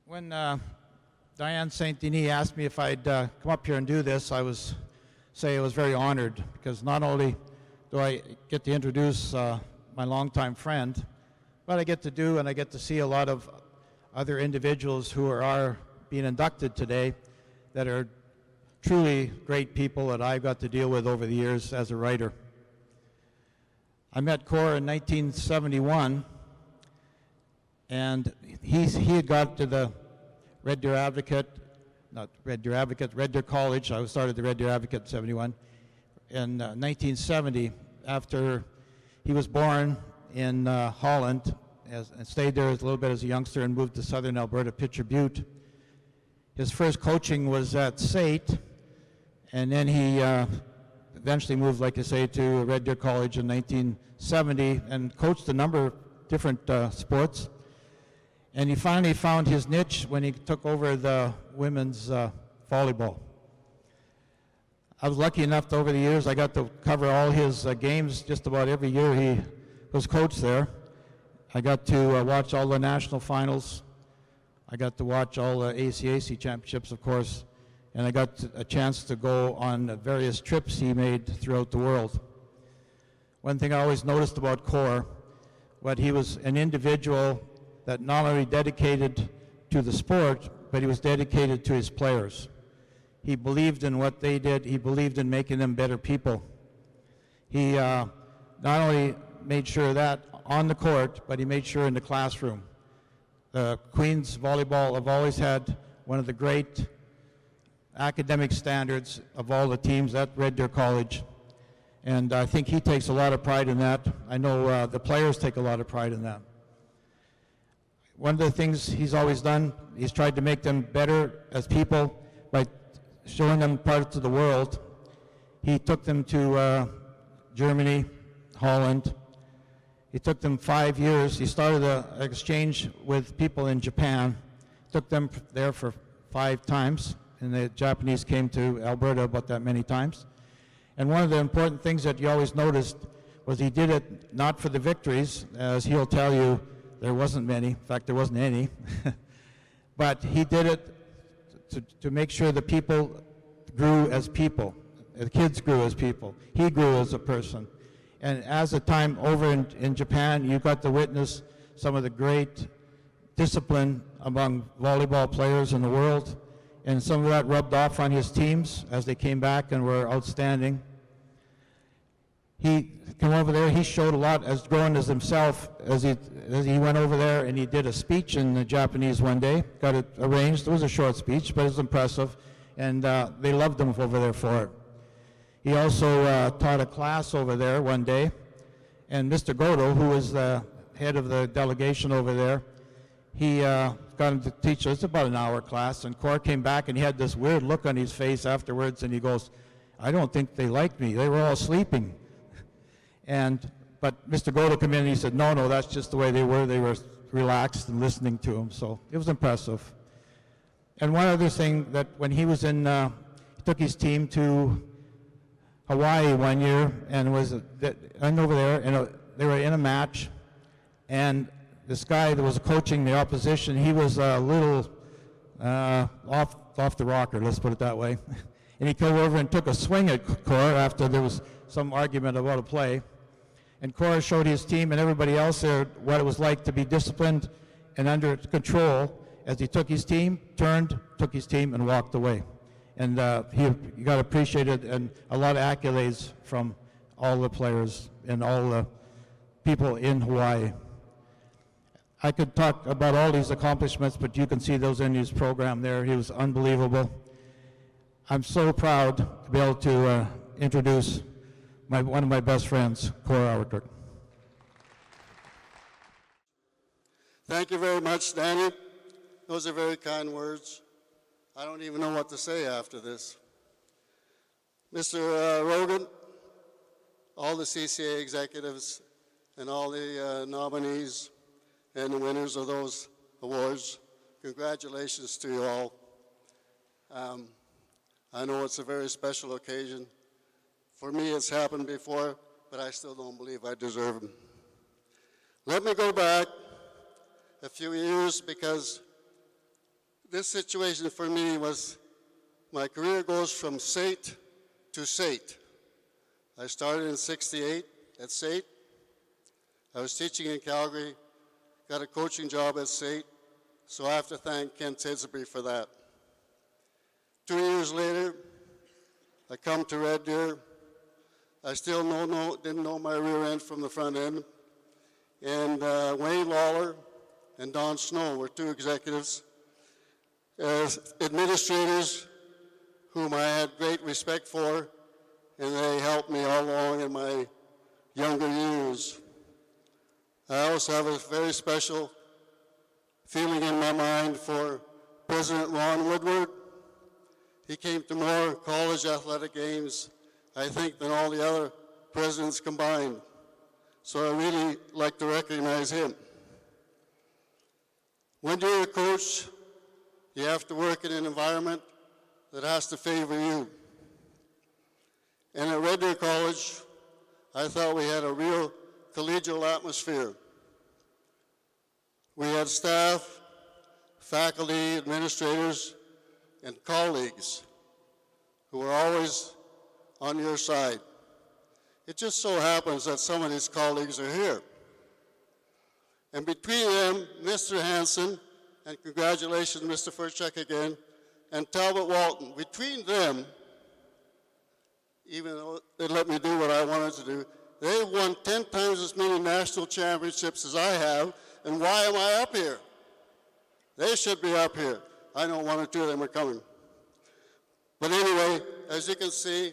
When Diane St. Denis asked me if I'd come up here and do this, I was very honored, because not only do I get to introduce my longtime friend, but I get to see a lot of other individuals who are being inducted today that are truly great people that I've got to deal with over the years as a writer. I met Cor in 1971, and he had got to the Red Deer College. I started the Red Deer Advocate in 71. In 1970, after he was born in Holland, and stayed there a little bit as a youngster and moved to southern Alberta, Pitcher Butte. His first coaching was at SAIT, and then he eventually moved, like I say, to Red Deer College in 1970 and coached a number of different sports. And he finally found his niche when he took over the women's volleyball. I was lucky enough over the years, I got to cover all his games just about every year he was coached there. I got to watch all the national finals. I got to watch all the ACAC championships, of course, and I got a chance to go on various trips he made throughout the world. One thing I always noticed about Cor, what he was an individual that not only dedicated to the sport, but he was dedicated to his players. He believed in what they did. He believed in making them better people. He not only made sure that on the court, but he made sure in the classroom. The Queens volleyball have always had one of the great academic standards of all the teams at Red Deer College. And I think he takes a lot of pride in that. I know the players take a lot of pride in that. One of the things he's always done, he's tried to make them better as people by showing them parts of the world. He took them to Germany, Holland. He took them 5 years. He started an exchange with people in Japan. Took them there for 5 times, and the Japanese came to Alberta about that many times. And one of the important things that you always noticed was he did it not for the victories, as he'll tell you, there wasn't many. In fact, there wasn't any. But he did it to make sure the people grew as people. The kids grew as people. He grew as a person. And as a time over in Japan, you got to witness some of the great discipline among volleyball players in the world. And some of that rubbed off on his teams as they came back and were outstanding. He came over there, he showed a lot as growing as himself as he went over there, and he did a speech in the Japanese one day, got it arranged. It was a short speech, but it was impressive, and they loved him over there for it. He also taught a class over there one day, and Mr. Godo, who was the head of the delegation over there, he got him to teach us about an hour class, and Cor came back and he had this weird look on his face afterwards, and he goes, "I don't think they liked me. They were all sleeping." But Mr. Godo came in and he said, no, that's just the way they were. They were relaxed and listening to him, so it was impressive. And one other thing, that when he was he took his team to Hawaii one year and and over there, and they were in a match, and this guy that was coaching the opposition, he was a little off the rocker, let's put it that way. And he came over and took a swing at Cor after there was some argument about a play. And Cor showed his team and everybody else there what it was like to be disciplined and under control as he took his team, turned, took his team, and walked away. And he got appreciated and a lot of accolades from all the players and all the people in Hawaii. I could talk about all these accomplishments, but you can see those in his program there. He was unbelievable. I'm so proud to be able to introduce one of my best friends, Cor Ouwerkerk. Thank you very much, Danny. Those are very kind words. I don't even know what to say after this. Mr. Rogan, all the CCAA executives, and all the nominees and the winners of those awards, congratulations to you all. I know it's a very special occasion. For me, it's happened before, but I still don't believe I deserve them. Let me go back a few years, because this situation for me was my career goes from SAIT to SAIT. I started in '68 at SAIT. I was teaching in Calgary, got a coaching job at SAIT, so I have to thank Ken Tidsbury for that. 2 years later, I come to Red Deer. I still didn't know my rear end from the front end. And Wayne Lawler and Don Snow were two executives, as administrators whom I had great respect for, and they helped me all along in my younger years. I also have a very special feeling in my mind for President Ron Woodward. He came to more college athletic games, I think, than all the other presidents combined. So I really like to recognize him. When you're a coach, you have to work in an environment that has to favor you. And at Red Deer College, I thought we had a real collegial atmosphere. We had staff, faculty, administrators, and colleagues who were always on your side. It just so happens that some of these colleagues are here. And between them, Mr. Hansen, and congratulations, Mr. Furchek again, and Talbot Walton, between them, even though they let me do what I wanted to do, they won 10 times as many national championships as I have, and why am I up here? They should be up here. I know one or two of them are coming. But anyway, as you can see,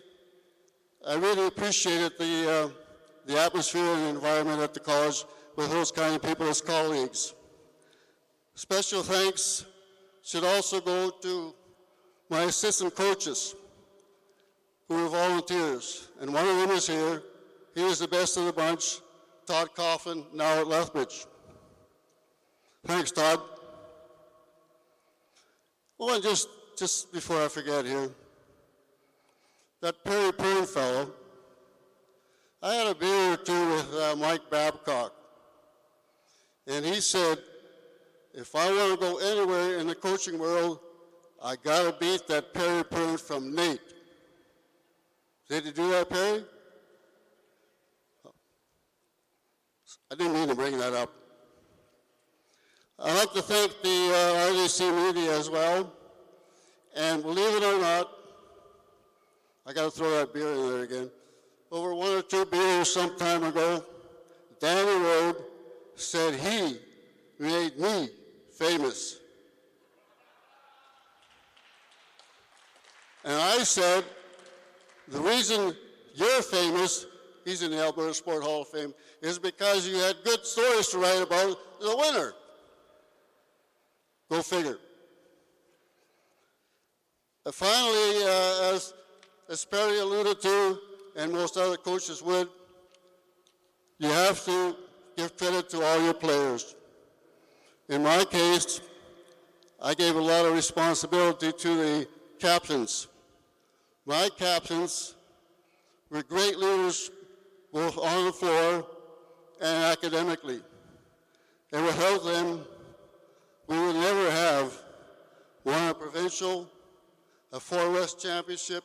I really appreciated the atmosphere and the environment at the college with those kind of people as colleagues. Special thanks should also go to my assistant coaches who were volunteers, and one of them is here. He was the best of the bunch, Todd Coughlin, now at Lethbridge. Thanks, Todd. Oh, and just before I forget here, that Perry Pern fellow, I had a beer or two with Mike Babcock, and he said, if I want to go anywhere in the coaching world, I got to beat that Perry Pern from Nate. Did you do that, Perry? I didn't mean to bring that up. I'd like to thank the RDC media as well. And believe it or not, I got to throw that beer in there again. Over 1 or 2 beers some time ago, Danny Rode said he made me famous. And I said, the reason you're famous, he's in the Alberta Sport Hall of Fame, is because you had good stories to write about the winner. Go figure. Finally, as Perry alluded to, and most other coaches would, you have to give credit to all your players. In my case, I gave a lot of responsibility to the captains. My captains were great leaders both on the floor and academically. And without them, we would never have won a provincial, a 4 West championship,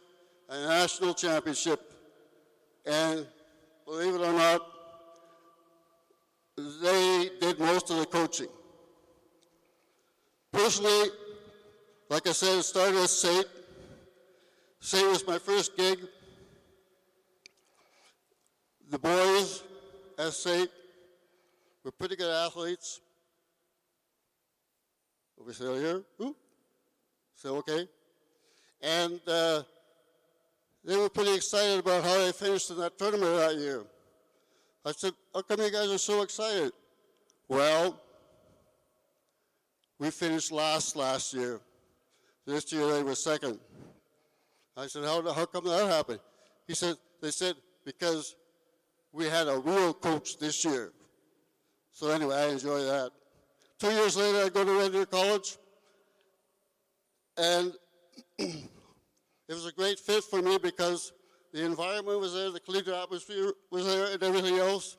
a national championship. And believe it or not, they did most of the coaching. Personally, like I said, it started at SAIT. SAIT was my first gig. The boys at SAIT were pretty good athletes. Are we still here? Ooh. Still okay? And they were pretty excited about how they finished in that tournament that year. I said, how come you guys are so excited? Well, we finished last year. This year they were second. I said, how come that happened? He said, they said, because we had a real coach this year. So anyway, I enjoy that. 2 years later, I go to Red Deer College, and it was a great fit for me because the environment was there, the collegiate atmosphere was there, and everything else.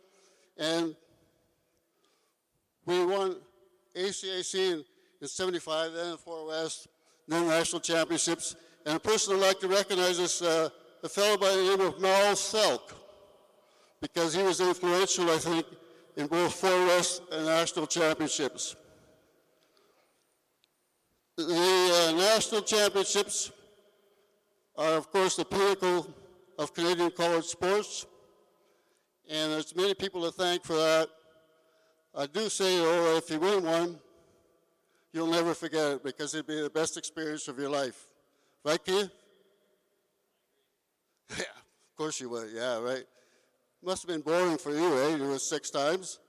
And we won ACAC in 75, then in 4 West, then national championships. And a person I'd like to recognize is a fellow by the name of Mal Selk, because he was influential, I think, in both 4 West and national championships. The national championships are, of course, the pinnacle of Canadian college sports, and there's many people to thank for that. I do say, though, if you win one, you'll never forget it, because it'll be the best experience of your life. Right, Keith? Yeah, of course you would. Yeah, right. Must have been boring for you, eh? You were 6 times.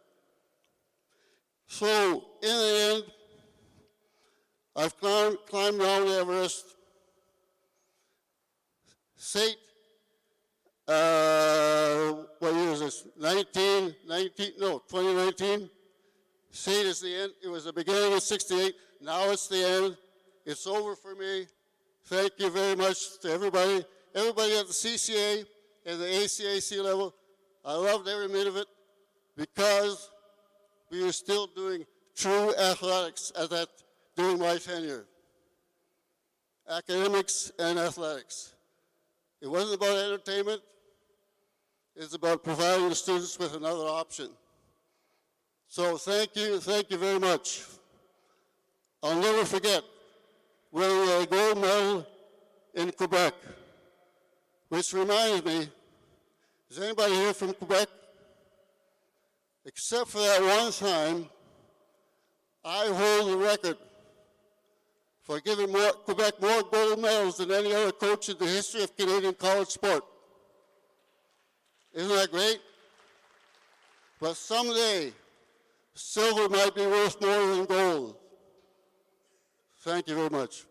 So, in the end, I've climbed Mount Everest. SAIT, what year is this? 2019. SAIT is the end. It was the beginning of 68. Now it's the end. It's over for me. Thank you very much to everybody. Everybody at the CCAA and the ACAC level. I loved every minute of it because we were still doing true athletics during my tenure. Academics and athletics. It wasn't about entertainment. It's about providing the students with another option. So thank you very much. I'll never forget winning a gold medal in Quebec, which reminds me, is anybody here from Quebec? Except for that one time, I hold the record for giving Quebec more gold medals than any other coach in the history of Canadian college sport. Isn't that great? But someday, silver might be worth more than gold. Thank you very much.